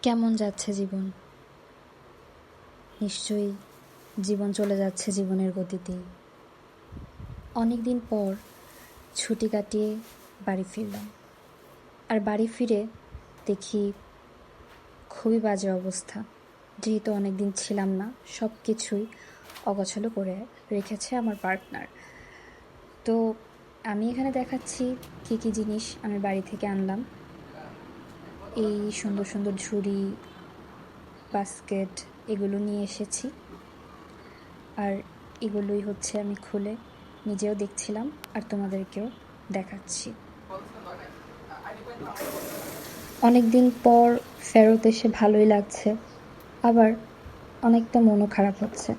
কেমন যাচ্ছে জীবন? নিশ্চয়ই জীবন চলে যাচ্ছে জীবনের গতিতেই। অনেক দিন পর ছুটি কাটিয়ে বাড়ি ফিরলাম। আর বাড়ি ফিরে দেখি খুবই বাজে অবস্থা। যেহেতু অনেক দিন ছিলাম না, সব কিছুই অগোছালো করে রেখেছে আমার পার্টনার। তো আমি এখানে দেখাচ্ছি কী কী জিনিস আমি বাড়ি থেকে আনলাম। এই সুন্দর সুন্দর ঝুড়ি, বাস্কেট এগুলো নিয়ে এসেছি। আর এগুলোই হচ্ছে আমি খুলে নিজেও দেখছিলাম আর তোমাদেরকেও দেখাচ্ছি। অনেক দিন পর ফেরত এসে ভালোই লাগছে, আবার অনেকটা মনও খারাপ হচ্ছে।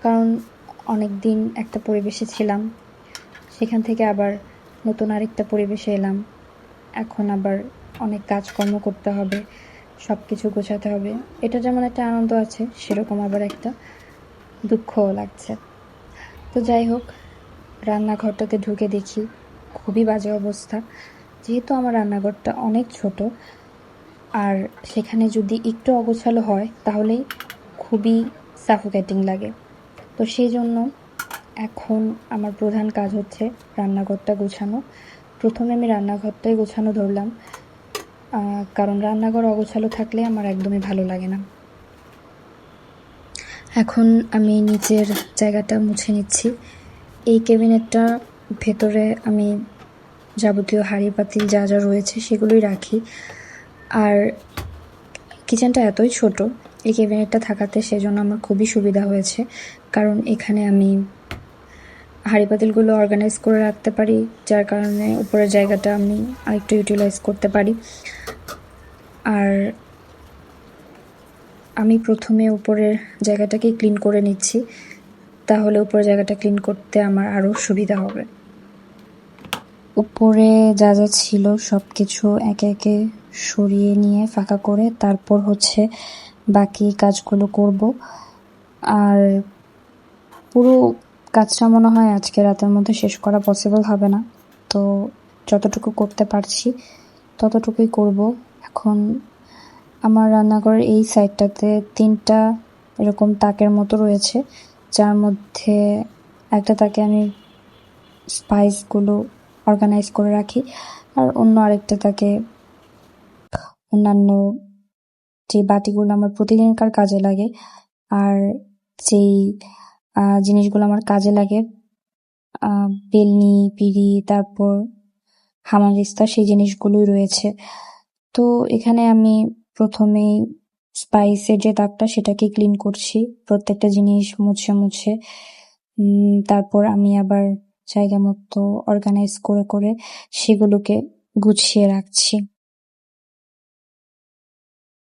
কারণ অনেক দিন একটা পরিবেশে ছিলাম, সেখান থেকে আবার নতুন আরেকটা পরিবেশে এলাম। এখন আবার অনেক কাজকর্ম করতে হবে, সব কিছু গোছাতে হবে। এটা যেমন একটা আনন্দ আছে, সেরকম আবার একটা দুঃখও লাগছে। তো যাই হোক, রান্নাঘরটাতে ঢুকে দেখি খুবই বাজে অবস্থা। যেহেতু আমার রান্নাঘরটা অনেক ছোট, আর সেখানে যদি একটু অগোছালো হয় তাহলেই খুবই সাফোকেটিং লাগে। তো সেই জন্য এখন আমার প্রধান কাজ হচ্ছে রান্নাঘরটা গোছানো। প্রথমে আমি রান্নাঘরটাই গোছানো ধরলাম, কারণ রান্নাঘর অগোছালো থাকলে আমার একদমই ভালো লাগে না। এখন আমি নিচের জায়গাটা মুছে নিচ্ছি। এই ক্যাবিনেটটা ভেতরে আমি যাবতীয় হাঁড়ি পাতিল যা যা রয়েছে সেগুলোই রাখি। আর কিচেনটা এতই ছোট, এই ক্যাবিনেটটা থাকাতে সেজন্য আমার খুবই সুবিধা হয়েছে, কারণ এখানে আমি হাঁড়ি পাতিলগুলো অর্গানাইজ করে রাখতে পারি, যার কারণে উপরের জায়গাটা আমি আরেকটু ইউটিলাইজ করতে পারি। আর আমি প্রথমে উপরের জায়গাটাকেই ক্লিন করে নিচ্ছি, তাহলে উপরের জায়গাটা ক্লিন করতে আমার আরও সুবিধা হবে। উপরে যা যা ছিল সব কিছু একে একে সরিয়ে নিয়ে ফাঁকা করে তারপর হচ্ছে বাকি কাজগুলো করব। আর পুরো কাজটা মনে হয় আজকে রাতের মধ্যে শেষ করা পসিবল হবে না, তো যতটুকু করতে পারছি ততটুকুই করব। এখন আমার রান্নাঘরের এই সাইডটাতে 3টা এরকম তাকের মতো রয়েছে, যার মধ্যে একটা তাকে আমি স্পাইসগুলো অর্গানাইজ করে রাখি, আর অন্য আরেকটা তাকে অন্যান্য যে বাটিগুলো আমার প্রতিদিনকার কাজে লাগে আর যেই জিনিসগুলো আমার কাজে লাগে, বেলনি, পিঁড়ি, তারপর হামানদিস্তা, সেই জিনিসগুলোই রয়েছে। তো এখানে আমি প্রথমেই স্পাইসের যে তাকটা সেটাকে ক্লিন করছি, প্রত্যেকটা জিনিস মুছে মুছে। তারপর আমি আবার জায়গা মতো অর্গানাইজ করে করে সেগুলোকে গুছিয়ে রাখছি।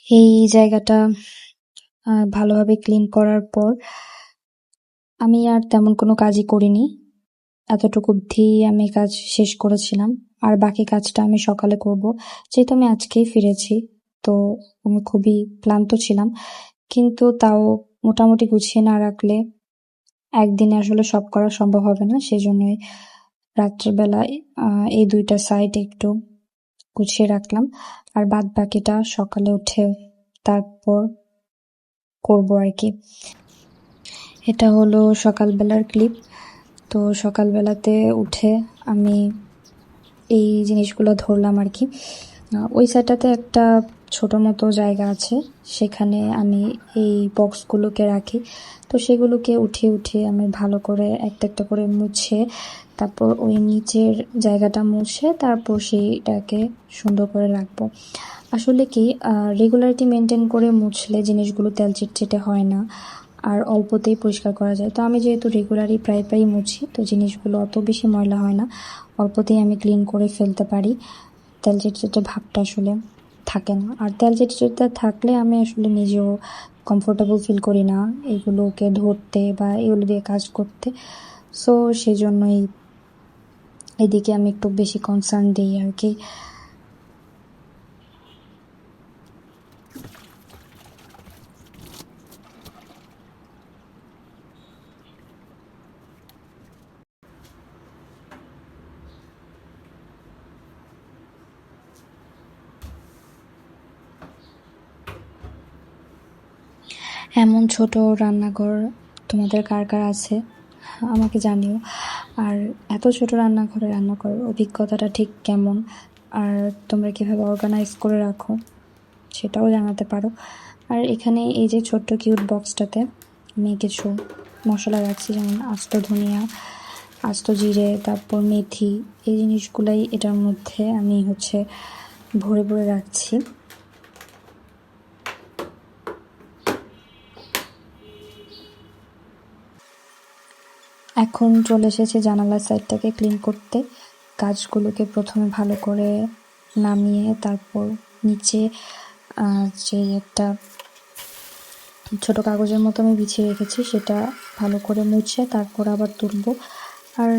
এই জায়গাটা ভালোভাবে ক্লিন করার পর আমি আর তেমন কোনো কাজই করিনি। এতটুকু অবধি আমি কাজ শেষ করেছিলাম, আর বাকি কাজটা আমি সকালে করব। যেহেতু আমি আজকেই ফিরেছি, তো আমি খুবই ক্লান্ত ছিলাম, কিন্তু তাও মোটামুটি গুছিয়ে না রাখলে একদিনে আসলে সব করা সম্ভব হবে না। সেই জন্যই রাত্রেবেলায় এই 2টা সাইড একটু গুছিয়ে রাখলাম, আর বাদ বাকিটা সকালে উঠে তারপর করব আর কি। এটা হলো সকালবেলার ক্লিপ। তো সকালবেলাতে উঠে আমি এই জিনিসগুলো ধরলাম আর কি। ওই সাইডটাতে একটা ছোট মতো জায়গা আছে, সেখানে আমি এই বক্সগুলোকে রাখি। তো সেগুলোকে উঠিয়ে উঠিয়ে আমি ভালো করে একটা একটা করে মুছে, তারপর ওই নিচের জায়গাটা মুছে তারপর সেইটাকে সুন্দর করে রাখবো। আসলে কি রেগুলারিটি মেনটেন করে মুছলে জিনিসগুলো তেল চিটচিটে হয় না, আর অল্পতেই পরিষ্কার করা যায়। তো আমি যেহেতু রেগুলারই প্রায় মুছি, তো জিনিসগুলো অত বেশি ময়লা হয় না, অল্পতেই আমি ক্লিন করে ফেলতে পারি। তেল চিটচিটে ভাবটা আসলে থাকে না, আর তেল চিটচিটে থাকলে আমি আসলে নিজেও কমফোর্টেবল ফিল করি না এগুলোকে ধরতে বা এগুলো দিয়ে কাজ করতে। সো সেই জন্যই এদিকে আমি একটু বেশি কনসার্ন দিই আর কি। এমন ছোট রান্নাঘর তোমাদের কার কার আছে আমাকে জানিও। আর এত ছোট রান্নাঘরে রান্না করার অভিজ্ঞতাটা ঠিক কেমন, আর তোমরা কীভাবে অর্গানাইজ করে রাখো সেটাও জানাতে পারো। আর এখানে এই যে ছোট্ট কিউট বক্সটাতে আমি কিছু মশলা রাখছি, যেমন আস্ত ধনিয়া, আস্ত জিরে, তারপর মেথি, এই জিনিসগুলাই এটার মধ্যে আমি ভরে ভরে রাখছি। এখন চলে এসেছে জানালার সাইডটাকে ক্লিন করতে। গাছগুলোকে প্রথমে ভালো করে নামিয়ে তারপর নিচে যে একটা ছোট কাগজের মতো আমি বিছিয়ে রেখেছি সেটা ভালো করে মুছে তারপর আবার তুলবো। আর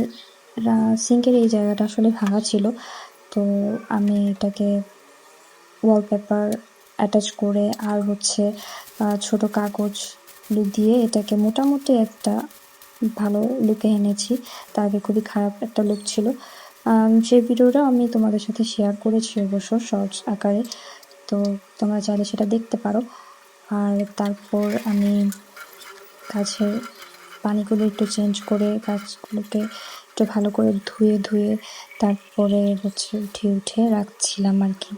সিঙ্কের এই জায়গাটা আসলে ভাঙা ছিল, তো আমি এটাকে ওয়ালপেপার অ্যাটাচ করে আর ছোট কাগজ দিয়ে এটাকে মোটামুটি একটা ভালো লুকে এনেছি। তার আগে খুবই খারাপ একটা লুক ছিল। সেই ভিডিওটা আমি তোমাদের সাথে শেয়ার করেছি অবশ্য শর্টস আকারে, তো তোমরা চাইলে সেটা দেখতে পারো। আর তারপর আমি গাছের পানিগুলো একটু চেঞ্জ করে গাছগুলোকে একটু ভালো করে ধুয়ে তারপরে উঠিয়ে রাখছিলাম আর কি।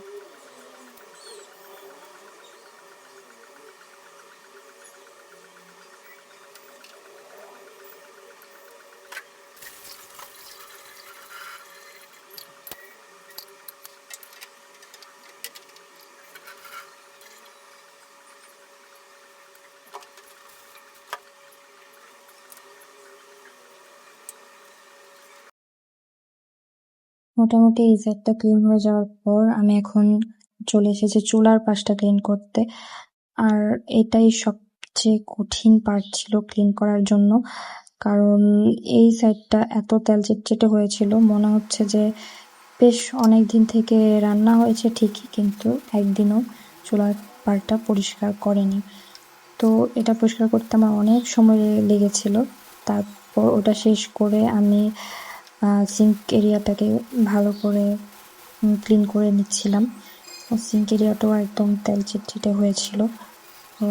মোটামুটি এই সাইডটা ক্লিন হয়ে যাওয়ার পর আমি এখন চলে এসেছি চুলার পাশটা ক্লিন করতে। আর এটাই সবচেয়ে কঠিন পার্ট ছিল ক্লিন করার জন্য, কারণ এই সাইডটা এত তেল চিটচিটে হয়েছিল, মনে হচ্ছে যে বেশ অনেক দিন থেকে রান্না হয়েছে ঠিকই, কিন্তু একদিনও চুলার পাড়টা পরিষ্কার করেনি। তো এটা পরিষ্কার করতে আমার অনেক সময় লেগেছিল। তারপর ওটা শেষ করে আমি সিঙ্ক এরিয়াটাকে ভালো করে ক্লিন করে নিচ্ছিলাম। সিঙ্ক এরিয়াটাও একদম তেল চিটচিটে হয়েছিল, তো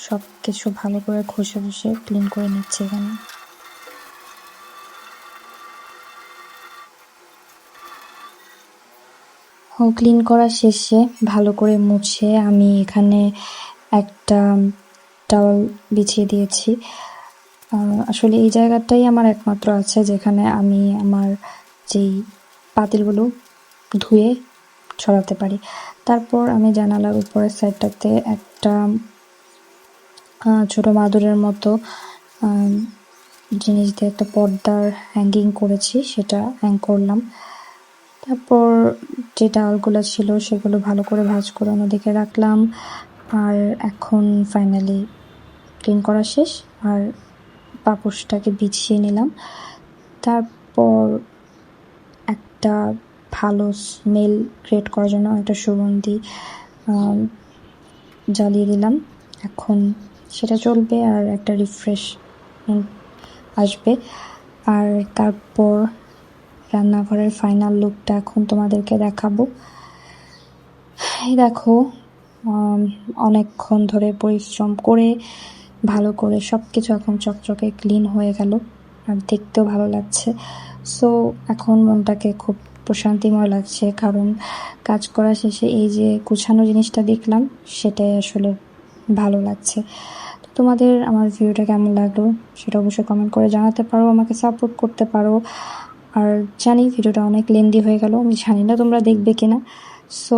সব কিছু ভালো করে ঘষে ক্লিন করে নিচ্ছি এখানে। ক্লিন করা শেষে ভালো করে মুছে আমি এখানে একটা টাওয়াল বিছিয়ে দিয়েছি। আসলে এই জায়গাটাই আমার একমাত্র আছে যেখানে আমি আমার যেই পাতিলগুলো ধুয়ে ছড়াতে পারি। তারপর আমি জানালার উপরের সাইডটাতে একটা ছোট মাদুরের মতো জিনিস দিয়ে একটা পর্দার হ্যাঙ্গিং করেছি, সেটা হ্যাং করলাম। তারপর যে টাওয়ালগুলো ছিল সেগুলো ভালো করে ভাঁজ করে অন্যদিকে রাখলাম। আর এখন ফাইনালি ক্লিন করা শেষ, আর পাপোশটাকে বিছিয়ে নিলাম। তারপর একটা ভালো স্মেল ক্রিয়েট করার জন্য একটা সুগন্ধি জ্বালিয়ে দিলাম। এখন সেটা চলবে আর একটা রিফ্রেশ আসবে। আর তারপর রান্নাঘরের ফাইনাল লুকটা এখন তোমাদেরকে দেখাবো। এই দেখো, অনেকক্ষণ ধরে পরিশ্রম করে ভালো করে সব কিছু এখন চকচকে ক্লিন হয়ে গেল, আর দেখতেও ভালো লাগছে। সো এখন মনটাকে খুব প্রশান্তিময় লাগছে, কারণ কাজ করা শেষে এই যে গুছানো জিনিসটা দেখলাম সেটাই আসলে ভালো লাগছে। তোমাদের আমার ভিডিওটা কেমন লাগলো সেটা অবশ্যই কমেন্ট করে জানাতে পারো, আমাকে সাপোর্ট করতে পারো। আর জানি ভিডিওটা অনেক লেন্দি হয়ে গেল, আমি জানি না তোমরা দেখবে কিনা। So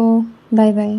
bye bye.